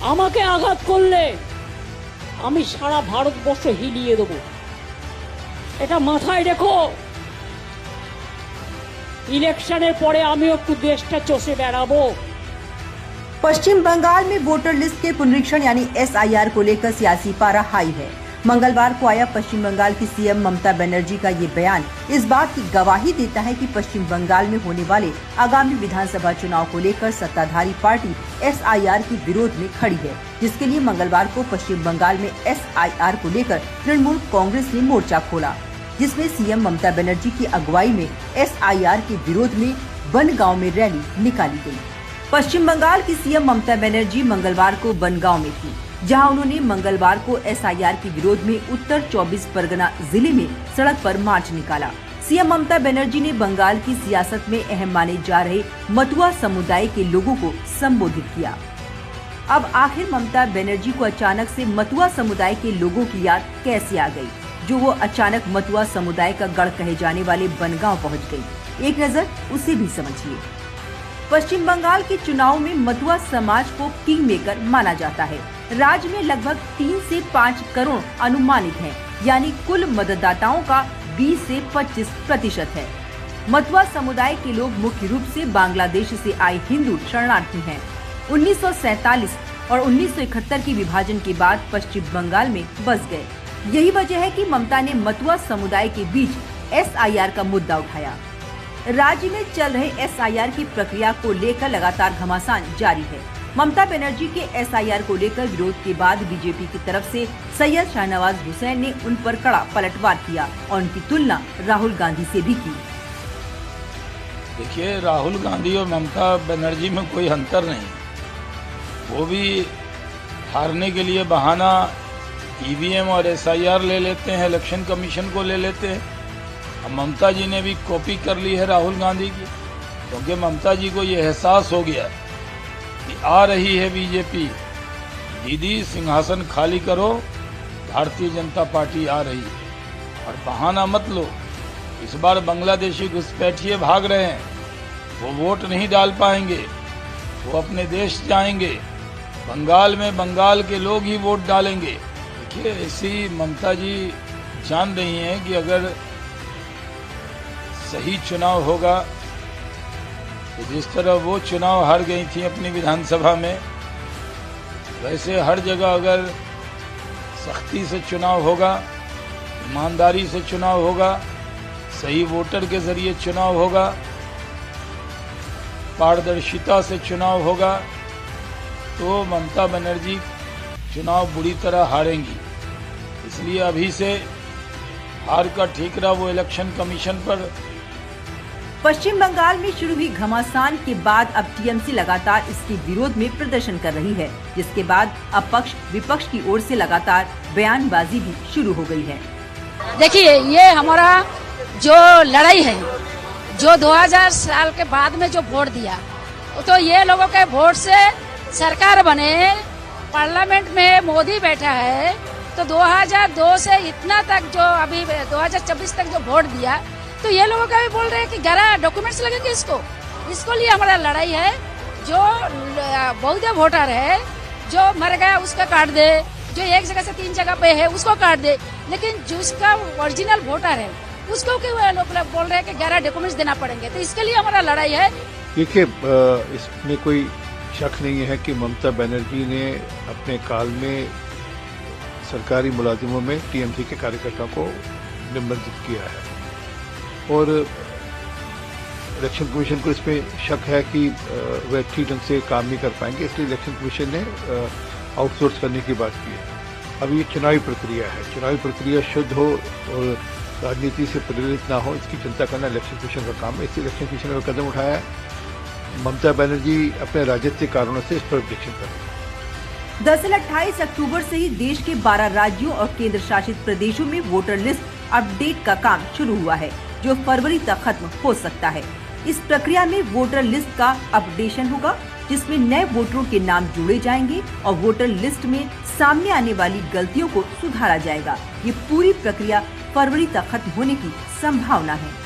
আমাকে আঘাত করলে আমি সারা ভারতবর্ষ হিলিয়ে দেব, এটা মাথায় রেখো। ইলেকশনের পরে আমিও একটু দেশটা চষে বেড়াবো। पश्चिम बंगाल में वोटर लिस्ट के पुनरीक्षण यानी एसआईआर को लेकर सियासी पारा हाई है। मंगलवार को आया पश्चिम बंगाल की सीएम ममता बनर्जी का ये बयान इस बात की गवाही देता है कि पश्चिम बंगाल में होने वाले आगामी विधानसभा चुनाव को लेकर सत्ताधारी पार्टी एसआईआर के विरोध में खड़ी है, जिसके लिए मंगलवार को पश्चिम बंगाल में एसआईआर को लेकर तृणमूल कांग्रेस ने मोर्चा खोला, जिसमें सीएम ममता बनर्जी की अगुवाई में एसआईआर के विरोध में बनगांव में रैली निकाली गयी। पश्चिम बंगाल की सीएम ममता बनर्जी मंगलवार को बनगांव में थी, जहां उन्होंने मंगलवार को एसआईआर के विरोध में उत्तर 24 परगना जिले में सड़क पर मार्च निकाला। सीएम ममता बनर्जी ने बंगाल की सियासत में अहम माने जा रहे मतुआ समुदाय के लोगों को संबोधित किया। अब आखिर ममता बनर्जी को अचानक से मतुआ समुदाय के लोगों की याद कैसे आ गई, जो वो अचानक मतुआ समुदाय का गढ़ कहे जाने वाले बनगांव पहुँच गयी। एक नजर उसे भी समझिए। पश्चिम बंगाल के चुनाव में मतुआ समाज को किंग मेकर माना जाता है। राज्य में लगभग 3 से 5 करोड़ अनुमानित हैं, यानी कुल मतदाताओं का 20 से 25% है। मतुआ समुदाय के लोग मुख्य रूप से बांग्लादेश से आए हिंदू शरणार्थी हैं। 1947 और 1971 के विभाजन के बाद पश्चिम बंगाल में बस गए। यही वजह है कि ममता ने मतुआ समुदाय के बीच एसआईआर का मुद्दा उठाया। राज्य में चल रहे एसआईआर की प्रक्रिया को लेकर लगातार घमासान जारी है। ममता बनर्जी के एसआईआर को लेकर विरोध के बाद बीजेपी की तरफ से सैयद शाहनवाज हुसैन ने उन पर कड़ा पलटवार किया और उनकी तुलना राहुल गांधी से भी की। देखिए, राहुल गांधी और ममता बनर्जी में कोई अंतर नहीं। वो भी हारने के लिए बहाना ईवीएम और एसआईआर ले लेते हैं, इलेक्शन कमीशन को ले लेते हैं। अब ममता जी ने भी कॉपी कर ली है राहुल गांधी की, क्योंकि ममता जी को ये एहसास हो गया कि आ रही है बीजेपी, दीदी सिंहासन खाली करो, भारतीय जनता पार्टी आ रही है। और बहाना मत लो, इस बार बांग्लादेशी घुसपैठिए भाग रहे हैं, वो वोट नहीं डाल पाएंगे, वो अपने देश जाएंगे। बंगाल में बंगाल के लोग ही वोट डालेंगे। देखिए, ऐसी ममता जी जान रही हैं कि अगर सही चुनाव होगा तो जिस तरह वो चुनाव हार गई थी अपनी विधानसभा में, वैसे हर जगह अगर सख्ती से चुनाव होगा, ईमानदारी से चुनाव होगा, सही वोटर के जरिए चुनाव होगा, पारदर्शिता से चुनाव होगा, तो ममता बनर्जी चुनाव बुरी तरह हारेंगी। इसलिए अभी से हार का ठीकरा वो इलेक्शन कमीशन पर। पश्चिम बंगाल में शुरू हुई घमासान के बाद अब टीएमसी लगातार इसके विरोध में प्रदर्शन कर रही है, जिसके बाद अब पक्ष विपक्ष की ओर से लगातार बयानबाजी भी शुरू हो गई है। देखिए, ये हमारा जो लड़ाई है, जो 2000 साल के बाद में जो वोट दिया, तो ये लोगों के वोट से सरकार बने, पार्लियामेंट में मोदी बैठा है, तो 2002 से इतना तक जो अभी 2024 तक जो वोट दिया, तो ये लोगों का भी बोल रहे हैं कि 11 डॉक्यूमेंट्स लगेंगे इसको लिए हमारा लड़ाई है। जो बौद्ध वोटर है, जो मर गया उसका काट दे, जो एक जगह से 3 जगह पे है उसको काट दे, लेकिन जिसका ओरिजिनल वोटर है उसको क्यों लोग बोल रहे हैं कि 11 डॉक्यूमेंट्स देना पड़ेंगे। तो इसके लिए हमारा लड़ाई है। देखिए, इसमें कोई शक नहीं है कि ममता बनर्जी ने अपने काल में सरकारी मुलाजिमों में टीएमसी के कार्यकर्ताओं को निबंधित किया है और इलेक्शन कमीशन को इसमें शक है कि वह ठीक ढंग से काम नहीं कर पाएंगे, इसलिए इलेक्शन कमीशन ने आउटसोर्स करने की बात की है। अब ये चुनावी प्रक्रिया है, चुनावी प्रक्रिया शुद्ध हो और राजनीति से प्रेरित ना हो, इसकी चिंता करना इलेक्शन कमीशन का काम है। इसलिए इलेक्शन कमीशन ने कदम उठाया है। ममता बनर्जी अपने राजनीतिक कारणों से इस पर ऑब्जेक्शन कर रही है। दरअसल 28 अक्टूबर से ही देश के 12 राज्यों और केंद्र शासित प्रदेशों में वोटर लिस्ट अपडेट का काम शुरू हुआ है, जो फरवरी तक खत्म हो सकता है। इस प्रक्रिया में वोटर लिस्ट का अपडेशन होगा, जिसमें नए वोटरों के नाम जोड़े जाएंगे और वोटर लिस्ट में सामने आने वाली गलतियों को सुधारा जाएगा। ये पूरी प्रक्रिया फरवरी तक खत्म होने की संभावना है।